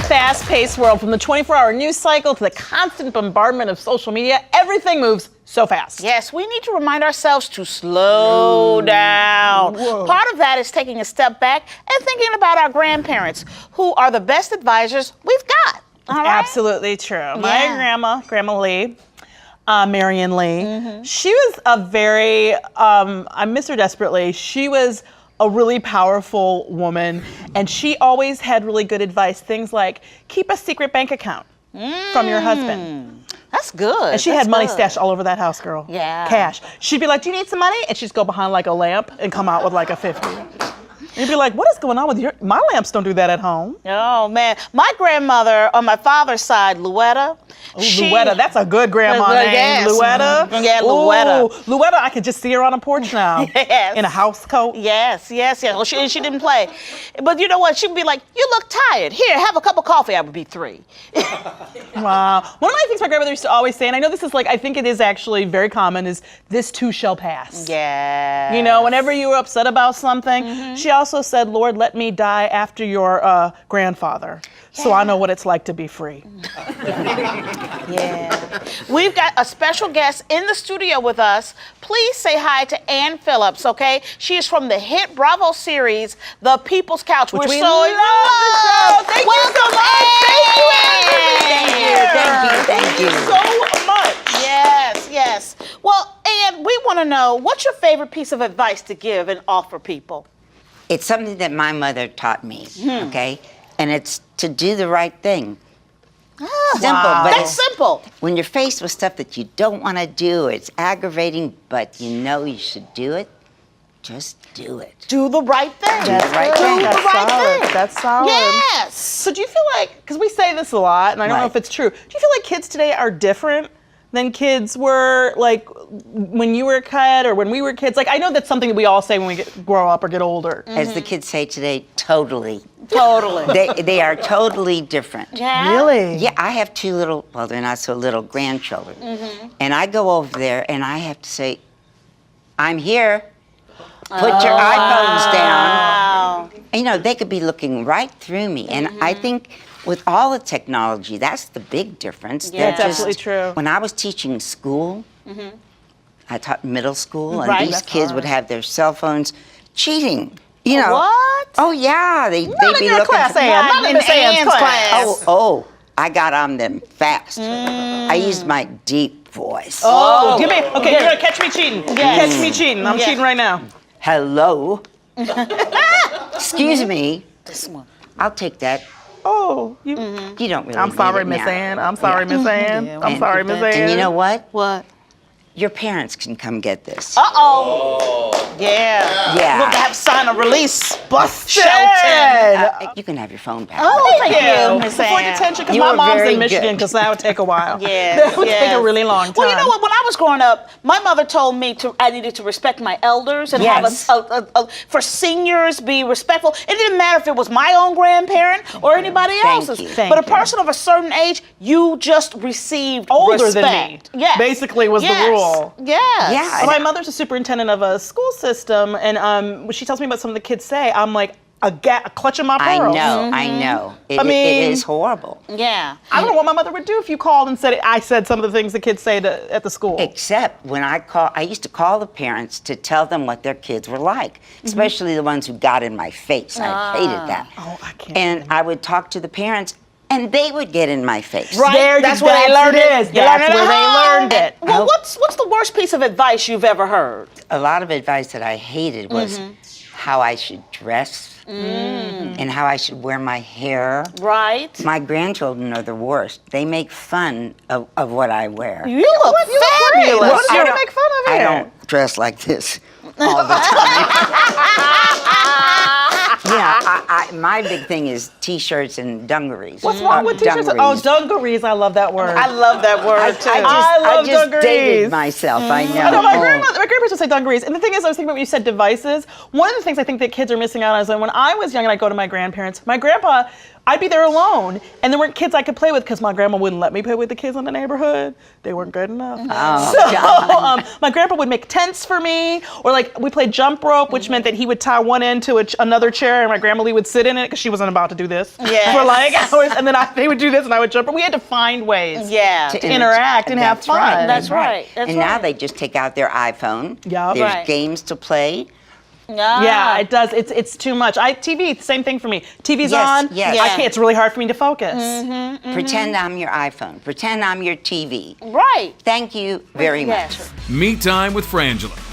fast-paced world, from the 24-hour news cycle to the constant bombardment of social media, everything moves so fast. Yes, we need to remind ourselves to slow down. Part of that is taking a step back and thinking about our grandparents, who are the best advisors we've got. All right? Absolutely true. My Grandma Lee, Marion Lee, she was a very, I miss her desperately. She was a really powerful woman, and she always had really good advice. Things like, keep a secret bank account from your husband. That's good. And she had money stashed all over that house, girl. Yeah. Cash. She'd be like, do you need some money? And she'd go behind like a lamp and come out with like a 50. And you'd be like, what is going on with my lamps don't do that at home. Oh, man. My grandmother on my father's side, Luetta. Luetta, that's a good grandma name. Yes. Luetta. Yeah, Luetta. Ooh, Luetta, I could just see her on a porch now. Yes. In a house coat. Yes. Well, she didn't play. But you know what? She'd be like, you look tired. Here, have a cup of coffee. I would be 3. Wow. One of my things my grandmother used to always say, and I know this is like, I think it is actually very common, is this too shall pass. Yeah. You know, whenever you were upset about something, she also said, Lord, let me die after your grandfather, so I know what it's like to be free. Yeah. We've got a special guest in the studio with us. Please say hi to Ayn Phillips, okay? She is from the hit Bravo series, The People's Couch. Which we so love the show. Thank you so Welcome, much. Ann. Thank you. So much. Yes. Well, Ann, we want to know, what's your favorite piece of advice to give and offer people? It's something that my mother taught me, okay? And it's to do the right thing. Simple, but That's simple. when you're faced with stuff that you don't want to do, it's aggravating, but you know you should do it, just do it. Do the right thing. Do the right thing. Do the right thing. That's solid. Yes. So do you feel like, because we say this a lot, and I don't know if it's true, do you feel like kids today are different than kids were like when you were a kid or when we were kids? Like, I know that's something that we all say when we grow up or get older. As the kids say today, totally. Totally. They are totally different. Yeah? Really? Yeah, I have 2 little, well, they're not so little, grandchildren. And I go over there and I have to say, I'm here. Put your iPhones down. And, you know, they could be looking right through me. And I think with all the technology, that's the big difference. Yeah. That's absolutely true. When I was teaching school, I taught middle school, and Right. these That's kids would have their cell phones cheating. You know. What? Oh, yeah. They'd Not be in your looking class, for- Ann. Not in Miss Ann's class. Oh, I got on them fast. I used my deep voice. Oh, give me, okay, you're gonna catch me cheating. Yes. Catch me cheating. I'm cheating right now. Hello. Excuse me. This one. I'll take that. Oh, You don't really I'm sorry, need it Miss now. Ann. I'm sorry, Miss Ann. I'm sorry, Miss Ann. And you know what? What? Your parents can come get this. Uh-oh. Yeah. Yeah. We'll have to sign a release. Busted! You can have your phone back. Oh, thank you, Miss Before Ann. detention, because You my were mom's very in Michigan, good. because that would take a while. Yes, That would take a really long time. Well, you know what? When I was growing up, my mother told me I needed to respect my elders and Yes. have for seniors, be respectful. It didn't matter if it was my own grandparent or anybody Thank else's. you. But a Thank you. person of a certain age, you just received Older respect. than me. Yes. Basically was the rule. Yes. Yeah. So my mother's a superintendent of a school system, and when she tells me about some of the kids say, I'm like, a clutch in my I pearls. know, I know. It mean- is horrible. Yeah. I don't know what my mother would do if you called and said I said some of the things the kids say at the school. Except when I used to call the parents to tell them what their kids were like, especially the ones who got in my face. I hated that. Oh, I can't. And I would talk to the parents, and they would get in my face. Right. There, That's where they that's learned it it. is. You learned That's it where at they home. learned it. Well, what's the worst piece of advice you've ever heard? A lot of advice that I hated was how I should dress and how I should wear my hair. Right. My grandchildren are the worst. They make fun of what I wear. You look fabulous. What is I there to don't- make fun of I here? don't dress like this all the time. Yeah, my big thing is T-shirts and dungarees. What's wrong with t-shirts? Oh, dungarees. I love that word. I love that word too. I love just dated dungarees. myself. I know. I know, my grandparents would say dungarees. And the thing is, I was thinking about when you said devices. One of the things I think that kids are missing out on is that when I was young and I go to my grandparents, my grandpa I'd be there alone, and there weren't kids I could play with because my grandma wouldn't let me play with the kids in the neighborhood. They weren't good enough. My grandpa would make tents for me, or like we played jump rope, which meant that he would tie one end to another chair, and my grandma Lee would sit in it because she wasn't about to do this for like hours, and then they would do this, and I would jump. But we had to find ways to interact and have fun. That's right. And now they just take out their iPhone. Yep. There's games to play. Yeah, it does. It's too much. TV, same thing for me. TV's on. Yes. I can't. It's really hard for me to focus. Pretend I'm your iPhone. Pretend I'm your TV. Right. Thank you very much. Me Time with Frangela.